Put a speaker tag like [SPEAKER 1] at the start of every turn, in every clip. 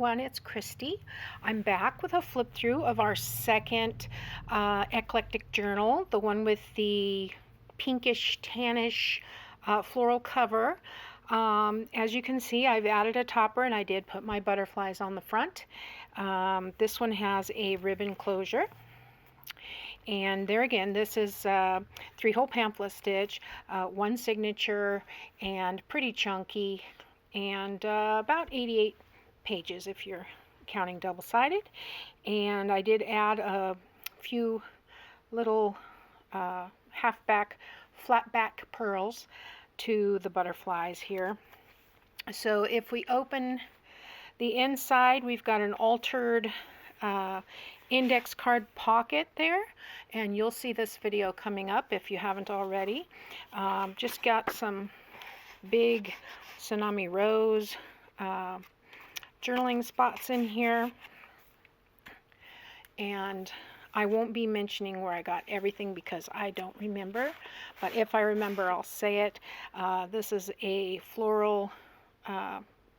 [SPEAKER 1] everyone, it's Kristi. I'm back with a flip through of our second eclectic journal, the one with the pinkish tannish floral cover. As you can see, I've added a topper and I did put my butterflies on the front. This one has a ribbon closure. And there again, this is 3-hole pamphlet stitch, one signature, and pretty chunky, and about 88 pages if you're counting double-sided. And I did add a few little half-back, flat-back pearls to the butterflies here. So if we open the inside, we've got an altered index card pocket there, and you'll see this video coming up if you haven't already. Just got some big tsunami rose journaling spots in here, and I won't be mentioning where I got everything because I don't remember, but if I remember I'll say it. This is a floral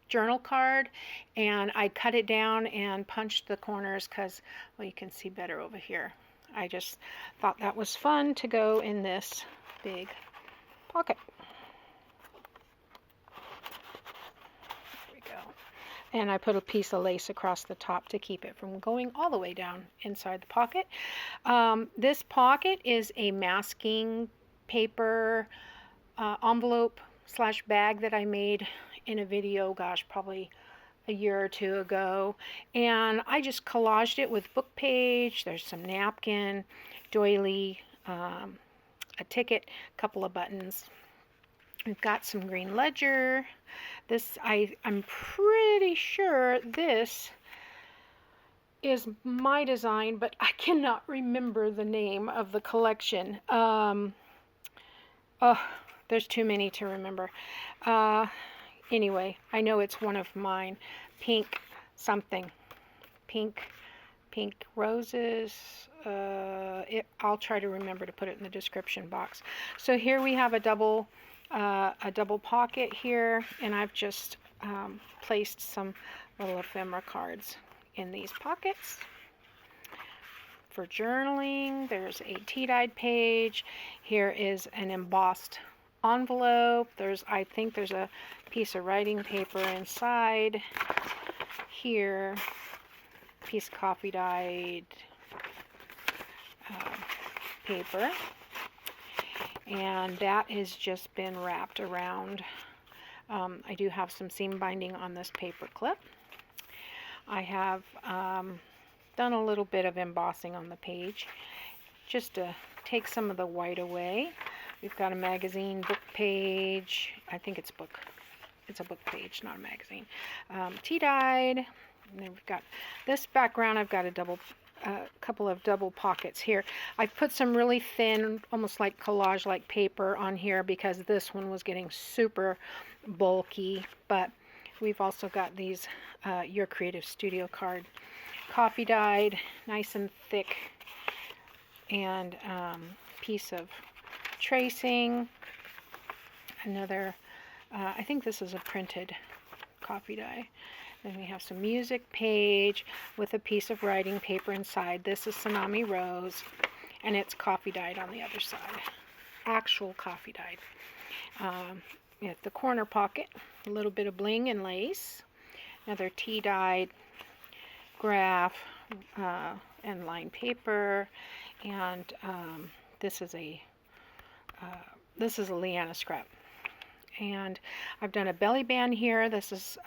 [SPEAKER 1] journal card, and I cut it down and punched the corners because, well, you can see better over here. I just thought that was fun to go in this big pocket. There we go. And I put a piece of lace across the top to keep it from going all the way down inside the pocket. This pocket is a masking paper envelope / bag that I made in a video, gosh, probably a year or two ago, and I just collaged it with book page. There's some napkin, doily, a ticket, a couple of buttons. We've got some green ledger. This, I'm pretty sure this is my design, but I cannot remember the name of the collection. Oh, there's too many to remember. Anyway, I know it's one of mine. Pink something. Pink roses. I'll try to remember to put it in the description box. So here we have a double pocket here, and I've just placed some little ephemera cards in these pockets. For journaling, there's a tea-dyed page. Here is an embossed envelope. I think there's a piece of writing paper inside here, piece of coffee dyed paper, and that has just been wrapped around. I do have some seam binding on this paper clip. I have done a little bit of embossing on the page just to take some of the white away. We've got a magazine book page. I think it's book. It's a book page, not a magazine. Tea-dyed. And then we've got this background. I've got a couple of double pockets here. I've put some really thin, almost like collage-like paper on here because this one was getting super bulky. But we've also got these Your Creative Studio card, coffee dyed, nice and thick, and piece of tracing. Another, I think this is a printed coffee dye. Then we have some music page with a piece of writing paper inside. This is Tsunami Rose, and it's coffee dyed on the other side. Actual coffee dyed. At the corner pocket, a little bit of bling and lace. Another tea dyed graph and lined paper, and this is a Leanna scrap. And I've done a belly band here. This is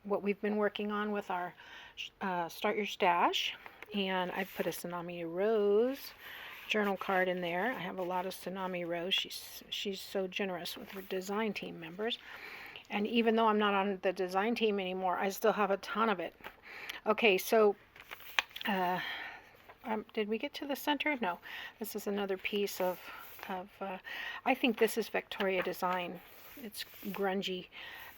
[SPEAKER 1] what we've been working on with our Start Your Stash. And I've put a Tsunami Rose journal card in there. I have a lot of Tsunami Rose. She's so generous with her design team members. And even though I'm not on the design team anymore, I still have a ton of it. Okay, so did we get to the center? No. This is another piece of I think this is Victoria Design. It's grungy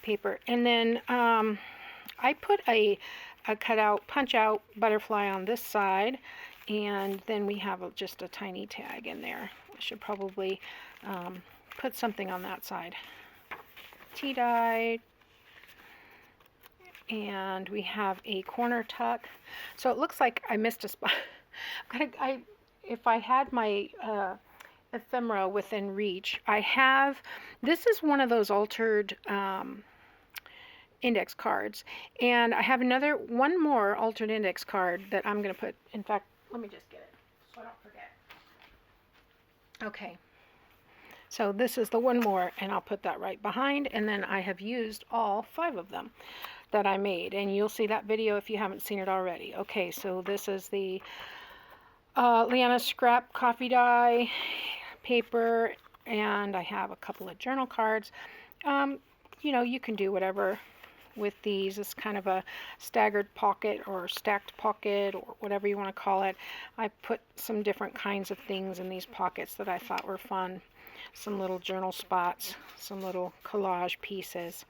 [SPEAKER 1] paper. And then I put a cutout, punch out butterfly on this side, and then we have just a tiny tag in there. I should probably put something on that side. Tea dye, And we have a corner tuck. So it looks like I missed a spot. If I had my ephemera within reach, I have, this is one of those altered index cards, and I have one more altered index card that I'm going to put, in fact, let me just get it so I don't forget. Okay, so this is the one more, and I'll put that right behind, and then I have used all 5 of them that I made, and you'll see that video if you haven't seen it already. Okay, so this is the Liana scrap coffee dye paper, and I have a couple of journal cards. You know, you can do whatever with these. It's kind of a staggered pocket or stacked pocket or whatever you want to call it. I put some different kinds of things in these pockets that I thought were fun. Some little journal spots, some little collage pieces.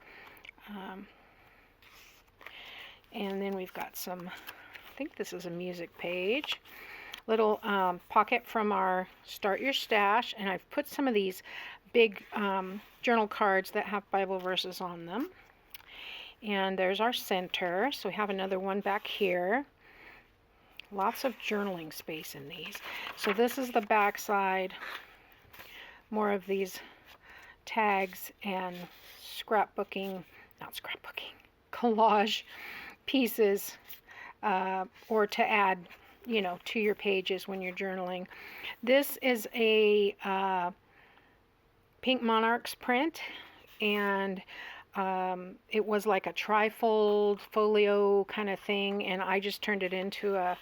[SPEAKER 1] And then we've got some, I think this is a music page. Little pocket from our Start Your Stash, and I've put some of these big journal cards that have Bible verses on them. And there's our center, so we have another one back here. Lots of journaling space in these. So this is the back side. More of these tags and scrapbooking, not scrapbooking, collage pieces, or to add, you know, to your pages when you're journaling. This is a Pink Monarchs print, and it was like a trifold folio kind of thing, and I just turned it into a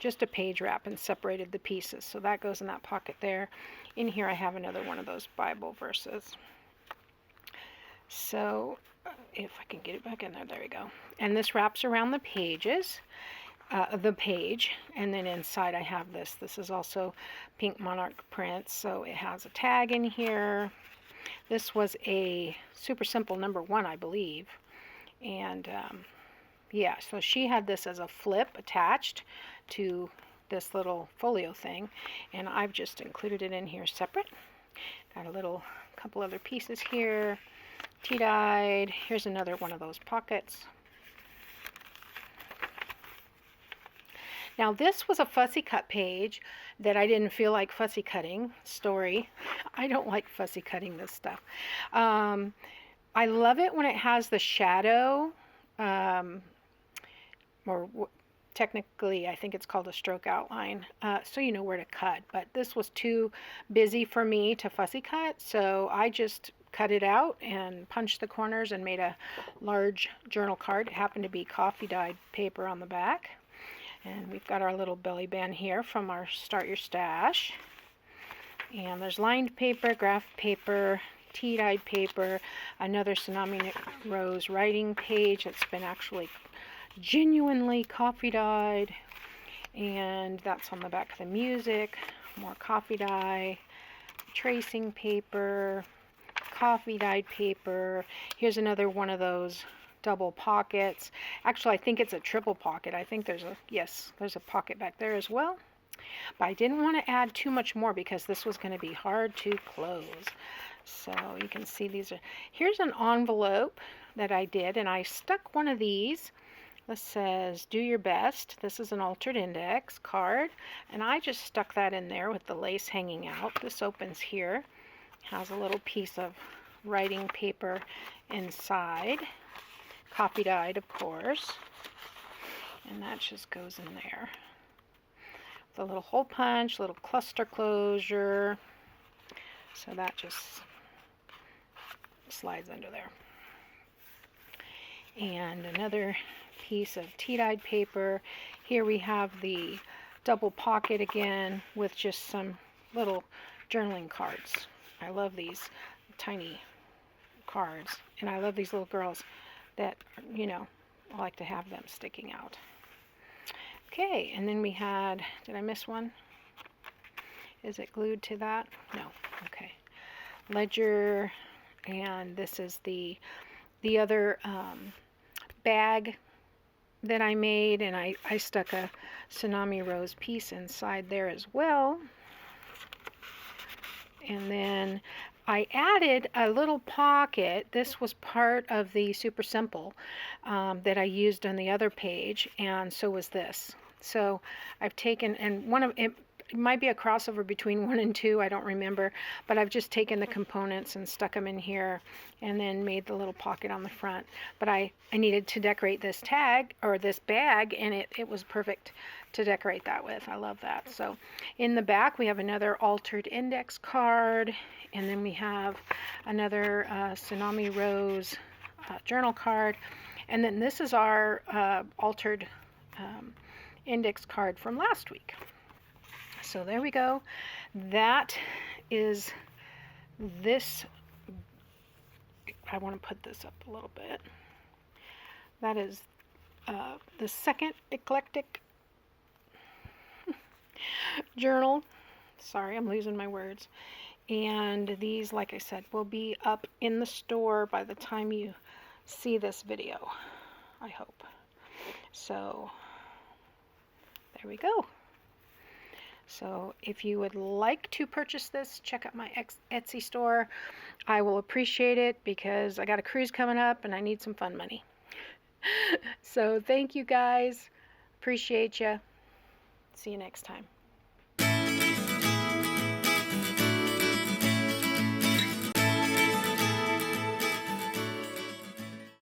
[SPEAKER 1] just a page wrap and separated the pieces. So that goes in that pocket there. In here I have another one of those Bible verses. So if I can get it back in there, there we go. And this wraps around the pages. The page, and then inside I have this. This is also Pink Monarch print, so it has a tag in here. This was a super simple #1, I believe, and yeah, so she had this as a flip attached to this little folio thing, and I've just included it in here separate. Got a couple other pieces here, tea-dyed. Here's another one of those pockets. Now this was a fussy cut page that I didn't feel like fussy cutting. Story. I don't like fussy cutting this stuff. I love it when it has the shadow, or technically I think it's called a stroke outline, so you know where to cut. But this was too busy for me to fussy cut, so I just cut it out and punched the corners and made a large journal card. It happened to be coffee dyed paper on the back. And we've got our little belly band here from our Start Your Stash. And there's lined paper, graph paper, tea-dyed paper, another Tsunami Rose writing page that's been actually genuinely coffee dyed. And that's on the back of the music. More coffee dye, tracing paper, coffee dyed paper. Here's another one of those double pockets. Actually, I think it's a triple pocket. I think there's a pocket back there as well. But I didn't want to add too much more because this was going to be hard to close. So you can see here's an envelope that I did, and I stuck one of these. This says, do your best. This is an altered index card, and I just stuck that in there with the lace hanging out. This opens here. Has a little piece of writing paper inside. Coffee dyed, of course, and that just goes in there. The little hole punch, little cluster closure, so that just slides under there. And another piece of tea-dyed paper. Here we have the double pocket again with just some little journaling cards. I love these tiny cards, and I love these little girls that, you know, I like to have them sticking out. Okay, and then we had, did I miss one? Is it glued to that? No. Okay. Ledger, and this is the other bag that I made, and I stuck a Tsunami Rose piece inside there as well. And then I added a little pocket. This was part of the Super Simple that I used on the other page, and so was this. So I've taken, and one of it might be a crossover between 1 and 2, I don't remember, but I've just taken the components and stuck them in here and then made the little pocket on the front. But I needed to decorate this tag, or this bag, and it was perfect to decorate that with. I love that. So in the back we have another altered index card, and then we have another Tsunami Rose journal card, and then this is our altered index card from last week. So there we go. That is this. I want to put this up a little bit. That is the second eclectic journal. Sorry, I'm losing my words. And these, like I said, will be up in the store by the time you see this video, I hope. So there we go. So if you would like to purchase this, check out my Etsy store. I will appreciate it because I got a cruise coming up and I need some fun money. So thank you guys. Appreciate you. See you next time.